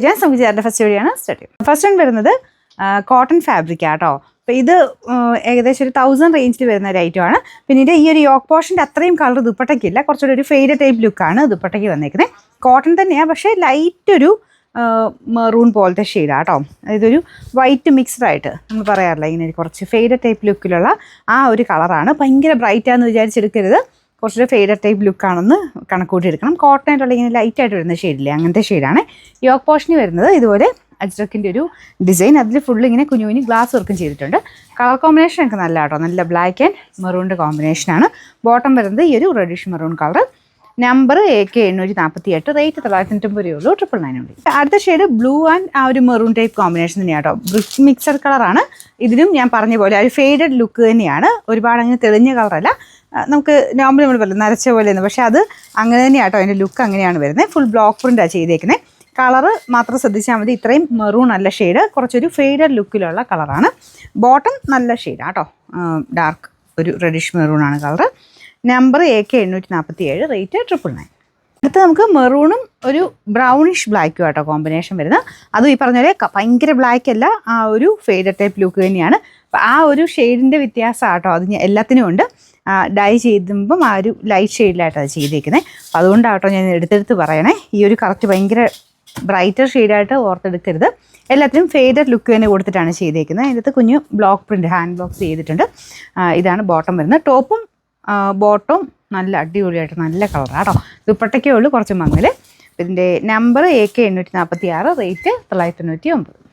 നമുക്ക് ചേർന്ന ഫസ്റ്റ് വീഡിയോയാണ് സ്റ്റാർട്ട് ചെയ്യുന്നത്. ഫസ്റ്റ് വൺ വരുന്നത് കോട്ടൺ ഫാബ്രിക് ആട്ടോ. അപ്പോൾ ഇത് ഏകദേശം ഒരു 1000 റേഞ്ചിൽ വരുന്ന ഒരു ഐറ്റമാണ്. പിന്നീട് ഈ ഒരു യോക്ക് പോർഷൻ്റെ അത്രയും കളർ ദുപ്പട്ടയ്ക്കില്ല, കുറച്ചുകൂടി ഒരു ഫെയ്ഡ് ടൈപ്പ് ലുക്കാണ് ദുപ്പട്ടയ്ക്ക് വന്നേക്കുന്നത്. കോട്ടൺ തന്നെയാണ്, പക്ഷേ ലൈറ്റ് ഒരു മെറൂൺ പോലത്തെ ഷെയ്ഡാണ് കേട്ടോ. ഇതൊരു വൈറ്റ് മിക്സ്ഡ് ആയിട്ട് നമ്മൾ പറയാറില്ല, ഇങ്ങനെ കുറച്ച് ഫെയ്ഡ് ടൈപ്പ് ലുക്കിലുള്ള ആ ഒരു കളറാണ്. ഭയങ്കര ബ്രൈറ്റാന്ന് വിചാരിച്ചെടുക്കരുത്, കുറച്ചൊരു ഫെയ്ഡ് ടൈപ്പ് ലുക്കാണെന്ന് കണക്കൂട്ടി എടുക്കണം. കോട്ടൺ ആയിട്ടുള്ള ഇങ്ങനെ ലൈറ്റായിട്ട് വരുന്ന ഷെയ്ഡില്ലേ, അങ്ങനത്തെ ഷെയ്ഡാണ്. യോക്ക് പോർഷന് വരുന്നത് ഇതുപോലെ അജ്രക്കിൻ്റെ ഒരു ഡിസൈൻ, അതിൽ ഫുള്ള് ഇങ്ങനെ കുഞ്ഞു കുഞ്ഞു ഗ്ലാസ് വർക്കും ചെയ്തിട്ടുണ്ട്. കളർ കോമ്പിനേഷൻ ഒക്കെ നല്ല കേട്ടോ, നല്ല ബ്ലാക്ക് ആൻഡ് മെറൂണിൻ്റെ കോമ്പിനേഷനാണ്. ബോട്ടം വരുന്നത് ഈ ഒരു reddish maroon colour. Number AK748, rate 990 ഉള്ളൂ, 999 ഉണ്ട്. അടുത്ത ഷെയ്ഡ് ബ്ലൂ ആൻഡ് ആ ഒരു മെറൂൺ ടൈപ്പ് കോമ്പിനേഷൻ തന്നെയാണ് കേട്ടോ. ബ്രിക്ക് മിക്സഡ് കളറാണ്. ഇതിനും ഞാൻ പറഞ്ഞ പോലെ ഒരു ഫെയ്ഡഡ് ലുക്ക് തന്നെയാണ്, ഒരുപാട് അങ്ങനെ തെളിഞ്ഞ കളറല്ല. നമുക്ക് നോർമൽ നമ്മൾ പറയും നരച്ച പോലെയെന്ന്, പക്ഷേ അത് അങ്ങനെ തന്നെയാണ് കേട്ടോ. അതിൻ്റെ ലുക്ക് അങ്ങനെയാണ് വരുന്നത്. ഫുൾ ബ്ലോക്ക് പ്രിൻ്റാണ് ചെയ്തേക്കുന്നത്. കളറ് മാത്രം ശ്രദ്ധിച്ചാൽ മതി. ഇത്രയും മെറൂൺ നല്ല ഷെയ്ഡ്, കുറച്ചൊരു ഫെയ്ഡഡ് ലുക്കിലുള്ള കളറാണ്. ബോട്ടം നല്ല ഷെയ്ഡാണ് കേട്ടോ, ഡാർക്ക് ഒരു റെഡിഷ് മെറൂണാണ് കളറ്. Number AK847, rate 999. അടുത്ത് നമുക്ക് മെറൂണും ഒരു ബ്രൗണിഷ് ബ്ലാക്കും ആട്ടോ കോമ്പിനേഷൻ വരുന്നത്. അതും ഈ പറഞ്ഞ പോലെ ഭയങ്കര ബ്ലാക്ക് അല്ല, ആ ഒരു ഫെയ്ഡ് ടൈപ്പ് ലുക്ക് തന്നെയാണ്. അപ്പോൾ ആ ഒരു ഷെയ്ഡിൻ്റെ വ്യത്യാസം ആട്ടോ അത് എല്ലാത്തിനും ഉണ്ട്. ഡൈ ചെയ്തുമ്പം ആ ഒരു ലൈറ്റ് ഷെയ്ഡിലായിട്ടാണ് അത് ചെയ്തേക്കുന്നത്. അപ്പോൾ അതുകൊണ്ടാട്ടോ ഞാൻ എടുത്തെടുത്ത് പറയണേ. ഈ ഒരു കറക്റ്റ് ഭയങ്കര ബ്രൈറ്റർ ഷെയ്ഡായിട്ട് ഓർത്തെടുക്കരുത്. എല്ലാത്തിനും ഫെയ്ഡഡ് ലുക്ക് തന്നെ കൊടുത്തിട്ടാണ് ചെയ്തേക്കുന്നത്. അതിനകത്ത് കുഞ്ഞു ബ്ലോക്ക് പ്രിൻറ്റ് ഹാൻഡ് ബ്ലോക്സ് ചെയ്തിട്ടുണ്ട്. ഇതാണ് ബോട്ടം വരുന്നത്. ടോപ്പും ബോട്ടവും നല്ല അടിപൊളിയായിട്ട് നല്ല കളറാണ് കേട്ടോ. ദുപ്പട്ടയ്ക്കേ ഉള്ളൂ കുറച്ച് മങ്ങൽ. ഇതിൻ്റെ നമ്പർ AK846, റേറ്റ് 999.